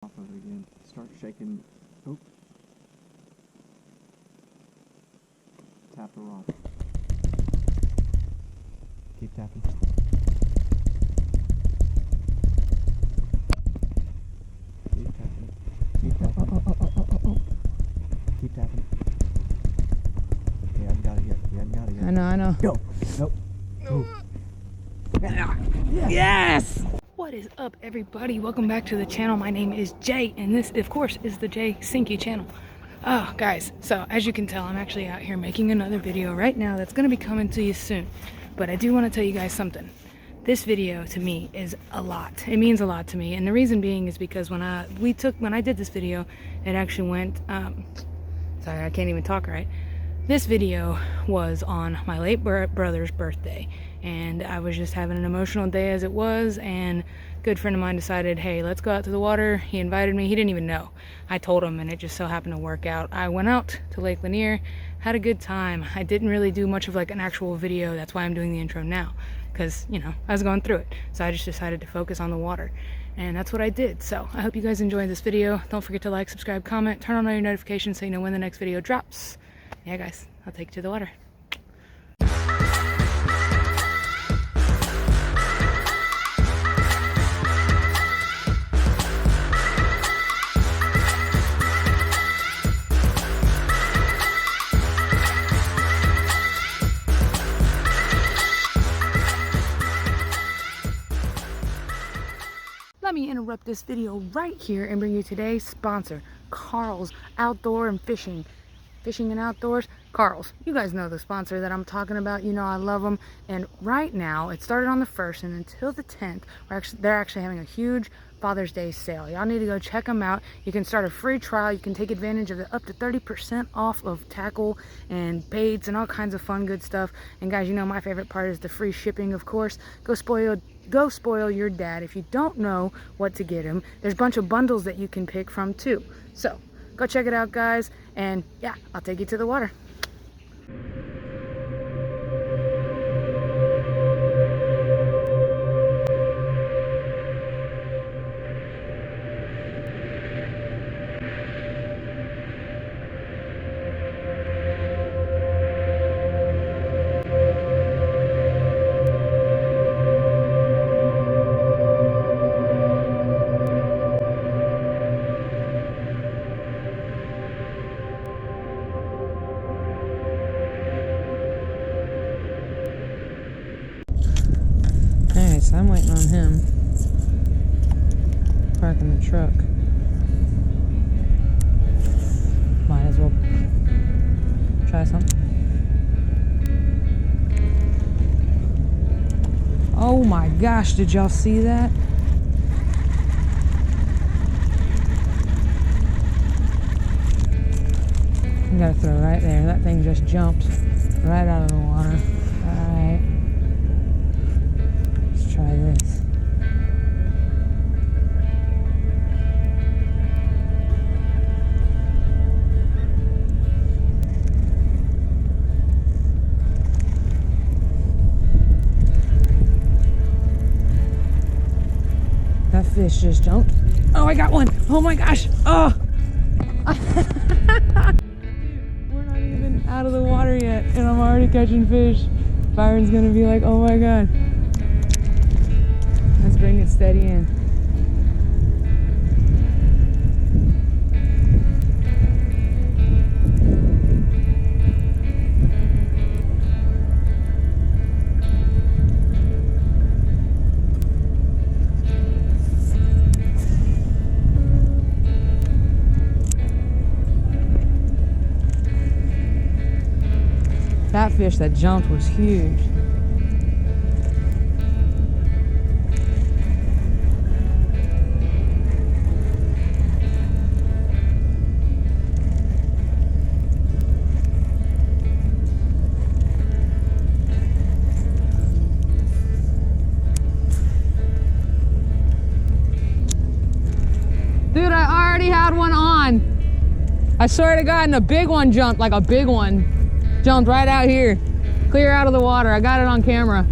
Off of it again. Start shaking. Oh. Tap the rock. Keep tapping. Keep tapping. Keep tapping. Oh. Keep tapping. Okay, I haven't got it yet. You haven't got it yet. I know. Go. Nope. Ooh. Yes! What is up, everybody? Welcome back to the channel. My name is Jay, and this, of course, is the Jay Sinky channel. Oh, guys, so as you can tell, I'm actually out here making another video right now that's going to be coming to you soon. But I do want to tell you guys something. This video, to me, is a lot. It means a lot to me, and the reason being is because when I did this video, it actually went, sorry, I can't even talk right. This video was on my late brother's birthday, and I was just having an emotional day as it was, and a good friend of mine decided, hey, let's go out to the water. He invited me. He didn't even know. I told him, and it just so happened to work out. I went out to Lake Lanier, had a good time. I didn't really do much of like an actual video. That's why I'm doing the intro now, because, you know, I was going through it. So I just decided to focus on the water, and that's what I did. So I hope you guys enjoyed this video. Don't forget to like, subscribe, comment, turn on all your notifications so you know when the next video drops. Yeah, guys, I'll take you to the water. Let me interrupt this video right here and bring you today's sponsor, Carl's Outdoor and Fishing. Fishing and outdoors, Carl's. You guys know the sponsor that I'm talking about. You know I love them. And right now, it started on the 1st, and until the 10th, they're actually having a huge Father's Day sale. Y'all need to go check them out. You can start a free trial. You can take advantage of the up to 30% off of tackle and baits and all kinds of fun, good stuff. And guys, you know my favorite part is the free shipping, of course. Go spoil your dad. If you don't know what to get him, there's a bunch of bundles that you can pick from too. So go check it out, guys, and yeah, I'll take you to the water. Alright, so I'm waiting on him. Parking the truck. Might as well try something. Oh my gosh, did y'all see that? You gotta throw right there. That thing just jumped right out of the water. Alright. Try this. That fish just jumped. Oh, I got one. Oh my gosh. Oh. We're not even out of the water yet, and I'm already catching fish. Byron's gonna be like, oh my god. Let's bring it steady in. That fish that jumped was huge. Dude, I already had one on. I swear to God, and a big one jumped, like a big one. Jumped right out here, clear out of the water. I got it on camera.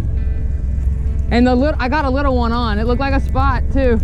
And I got a little one on. It looked like a spot too.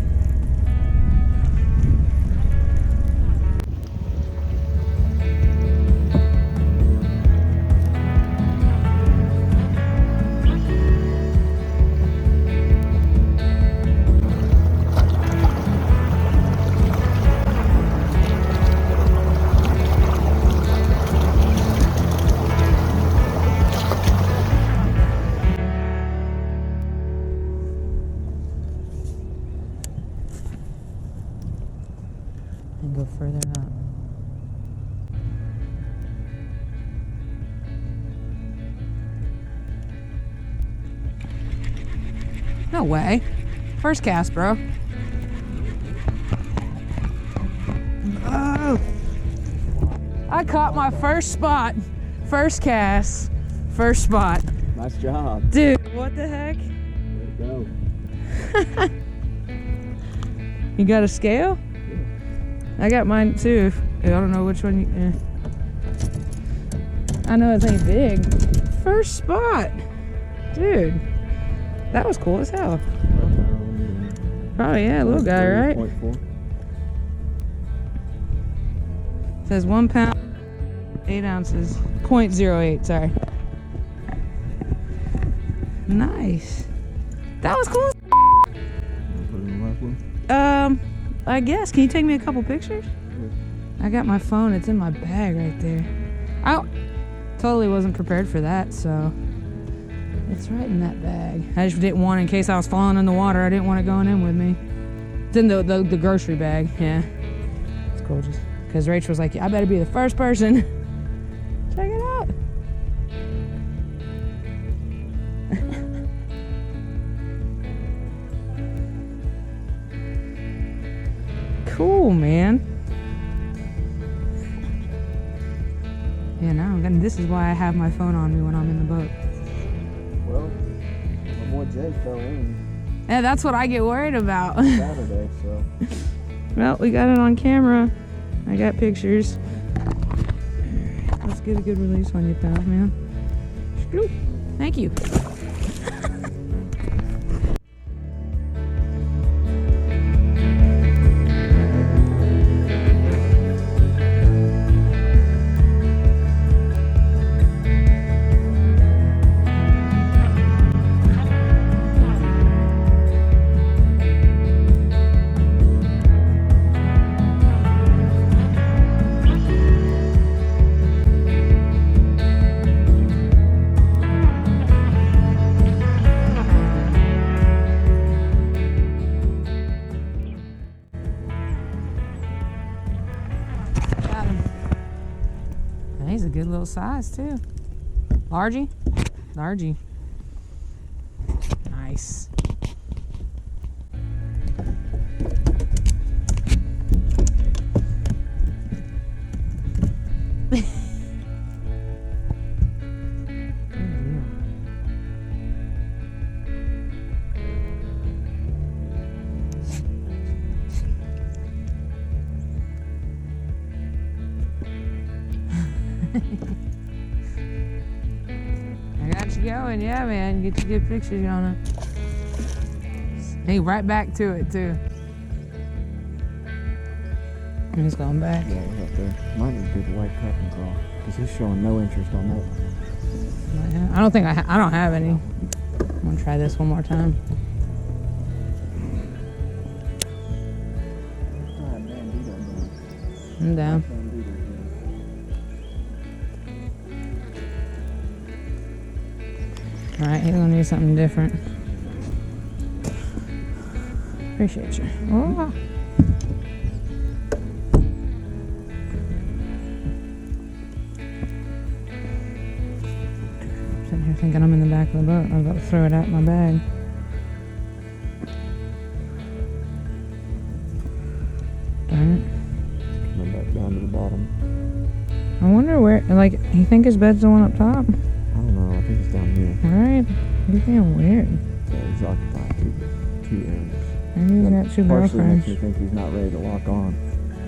and go further up. No way. First cast, bro. Oh! I caught my first spot. First cast. First spot. Nice job. Dude, what the heck? Way to go. You got a scale? Yeah. I got mine too. I don't know which one you... I know it ain't big. First spot. Dude. That was cool as hell. Oh yeah, little guy, right? 0.4. Says 1 pound, 8 ounces. 0.08, sorry. Nice. That was cool. Put it in the left one? I guess. Can you take me a couple pictures? Yeah. I got my phone. It's in my bag right there. I totally wasn't prepared for that, so it's right in that bag. I just didn't want, in case I was falling in the water, I didn't want it going in with me. It's in the grocery bag. Yeah. It's gorgeous. Because Rachel was like, I better be the first person. Check it out. Cool, man. Yeah, now this is why I have my phone on me when I'm in the boat. Well, my boy Jay fell in Yeah, that's what I get worried about. Saturday, so. Well, we got it on camera. I got pictures. Let's get a good release on you, pal, man. Scoop. Thank you. He's a good little size too. Largy? Largy. Nice. I got you going, yeah, man. Get you good pictures on it. Hey, right back to it too. He's going back. Yeah, he's up there. Might need to do the white cup and crawl, because he's showing no interest on that. I don't think I don't have any. I'm gonna try this one more time. I'm down. Alright, he's gonna need something different. Appreciate you. Oh. Sitting here thinking I'm in the back of the boat. I was about to throw it out in my bag. Darn it. Coming back down to the bottom. I wonder where, like, you think his bed's the one up top? I don't know, I think it's down here. Alright. He's being weird. Yeah, he's occupied two areas. Maybe he's got two Partially girlfriends. makes me think he's not ready to lock on.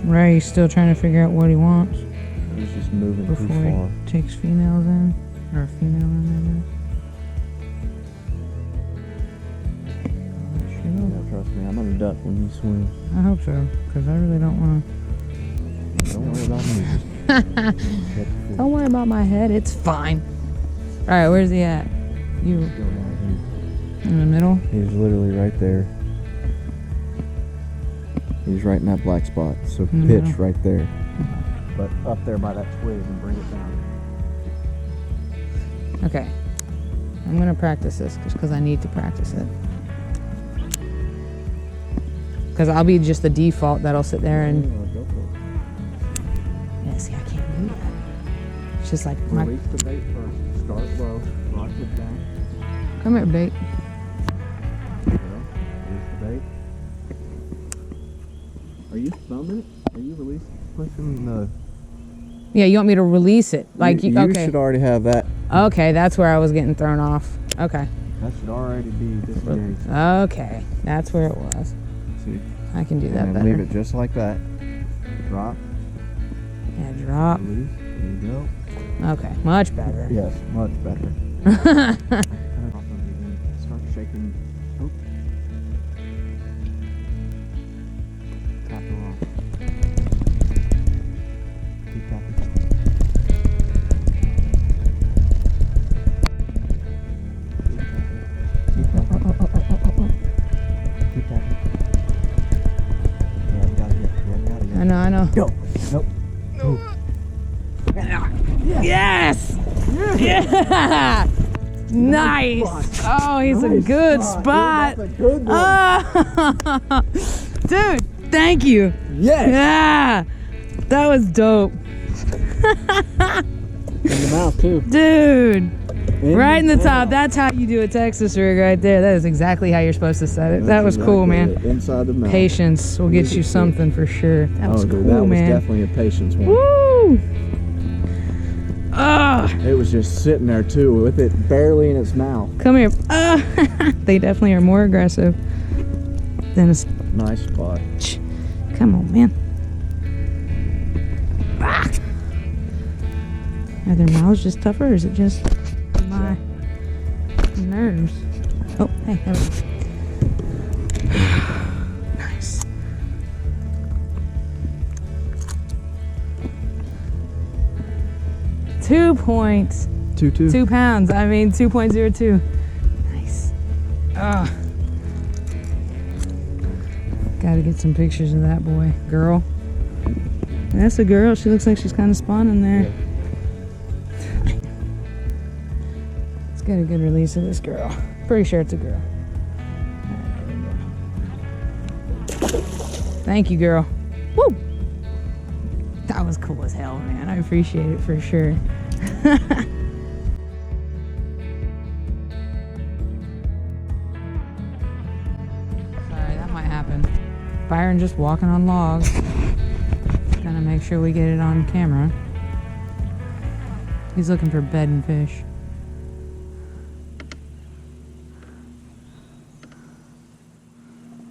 Right, he's still trying to figure out what he wants He's just moving before too far. he takes females in. Or a female in there. Yeah, trust me, I'm gonna duck when you swim. I hope so, because I really don't want Don't worry about me. Just to. Don't worry about my head, it's fine. Alright, where's he at? You in the middle? He's literally right there. He's right in that black spot. So In the pitch middle. right there. But up there by that twig and bring it down. Okay. I'm gonna practice this just because I need to practice it. Because I'll be just the default that'll sit there and. See, I can't do that. It's just like my... Release the bait first. Start low. Rock it down. Come here, bait. There you go. Release the bait. Are you thumbing it? Are you pushing the... Yeah, you want me to release it? Like, you okay. should already have that. Okay, that's where I was getting thrown off. Okay. That should already be disengaged. Okay, that's where it was. See? I can do that And then better. leave it just like that. Drop. Yeah, drop. Release. There you go. Okay, much better. Yes, much better. Start shaking. Oh. Tap her off. Keep tapping. Keep tapping. Keep tapping. You haven't got it yet. You haven't got it yet. I know. Go. Nope. Move. Yes! Yeah! Nice! Oh, he's a good spot. Dude, that's a good one. Oh. Dude, thank you. Yes. Yeah! That was dope. In the mouth too. Dude! Right in the top. mouth. That's how you do a Texas rig right there. That is exactly how you're supposed to set it. That was cool, man. Inside the mouth. Patience will get you something for sure. That was cool, dude, that man. was definitely a patience one. Woo! Ah! It was just sitting there too, with it barely in its mouth. Come here. They definitely are more aggressive than a... Nice spot. Come on, man. Ah. Are their mouths just tougher, or is it just my nerves? Oh, hey, there we go. Nice. Two points. 2-2. 2 pounds. I mean, 2.02. Nice. Ah. Gotta get some pictures of that boy. Girl. That's a girl. She looks like she's kind of spawning there. Yeah. Let's get a good release of this girl. Pretty sure it's a girl. Thank you, girl. Woo! That was cool as hell, man. I appreciate it for sure. Sorry, that might happen. Byron just walking on logs. Gonna make sure we get it on camera. He's looking for bed and fish.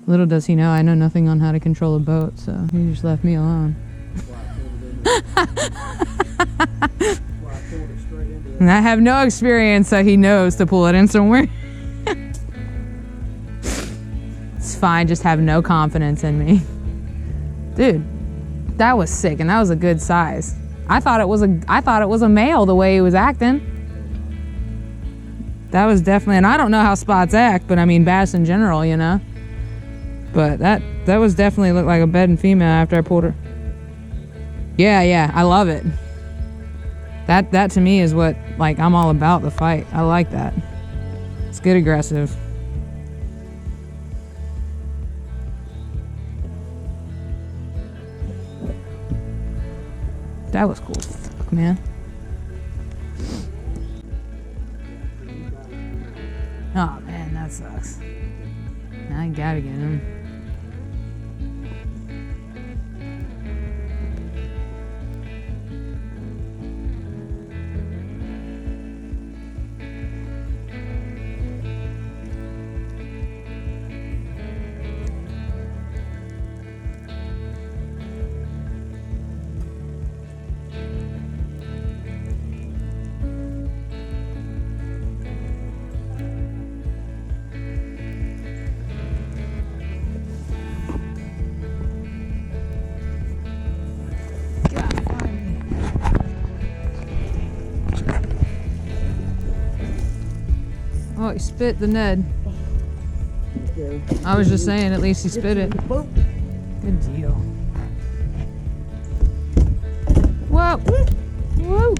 Little does he know, I know nothing on how to control a boat, so he just left me alone. And I have no experience, so he knows to pull it in somewhere. It's fine, just have no confidence in me. Dude, that was sick, and that was a good size. I thought it was a male the way he was acting. That was definitely, and I don't know how spots act, but I mean bass in general, you know. But that was definitely looked like a bed and female after I pulled her. Yeah, I love it. That to me is what, like, I'm all about the fight. I like that. It's good aggressive. That was cool as fuck, man. Oh man, that sucks. Now I gotta get him. Oh, he spit the Ned. I was just saying, at least he spit it. Good deal. Whoa! Whoa!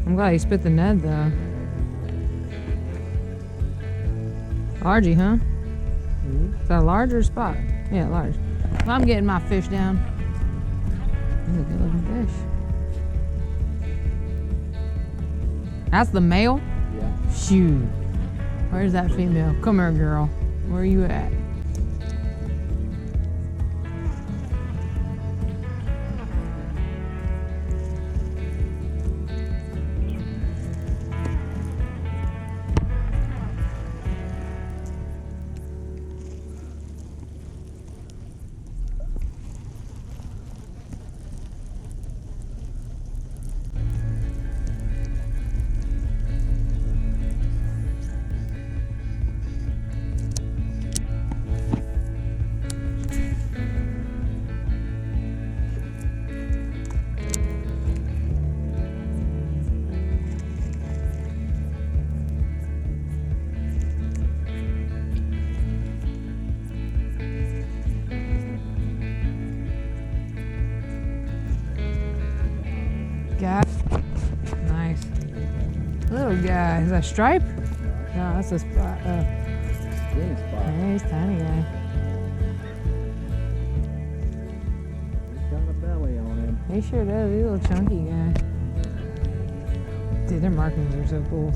I'm glad he spit the Ned, though. Argy, huh? Is that a larger spot? Yeah, large. Well, I'm getting my fish down. That's a good looking fish. That's the male? Yeah. Shoot. Where's that female? Come here, girl. Where are you at? Got nice little guy. Is that stripe? No, that's a spot. Skinny spot. Yeah, he's tiny guy. He's got a belly on him. He sure does. He's a little chunky guy. Dude, their markings are so cool.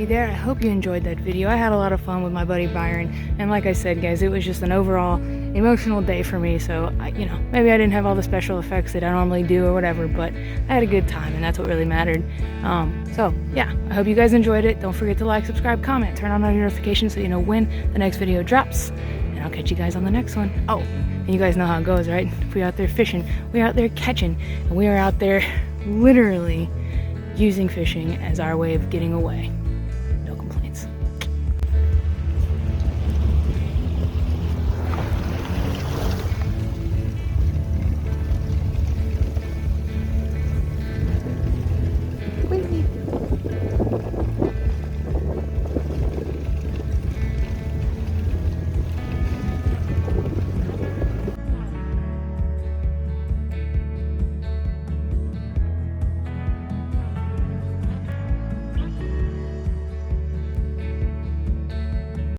There. I hope you enjoyed that video. I had a lot of fun with my buddy Byron, and like I said, guys, it was just an overall emotional day for me. So maybe I didn't have all the special effects that I normally do or whatever, but I had a good time, and that's what really mattered. So yeah, I hope you guys enjoyed it. Don't forget to like, subscribe, comment, turn on all your notifications so you know when the next video drops, and I'll catch you guys on the next one. Oh, and you guys know how it goes, right? If we're out there fishing, we're out there catching, and we are out there literally using fishing as our way of getting away.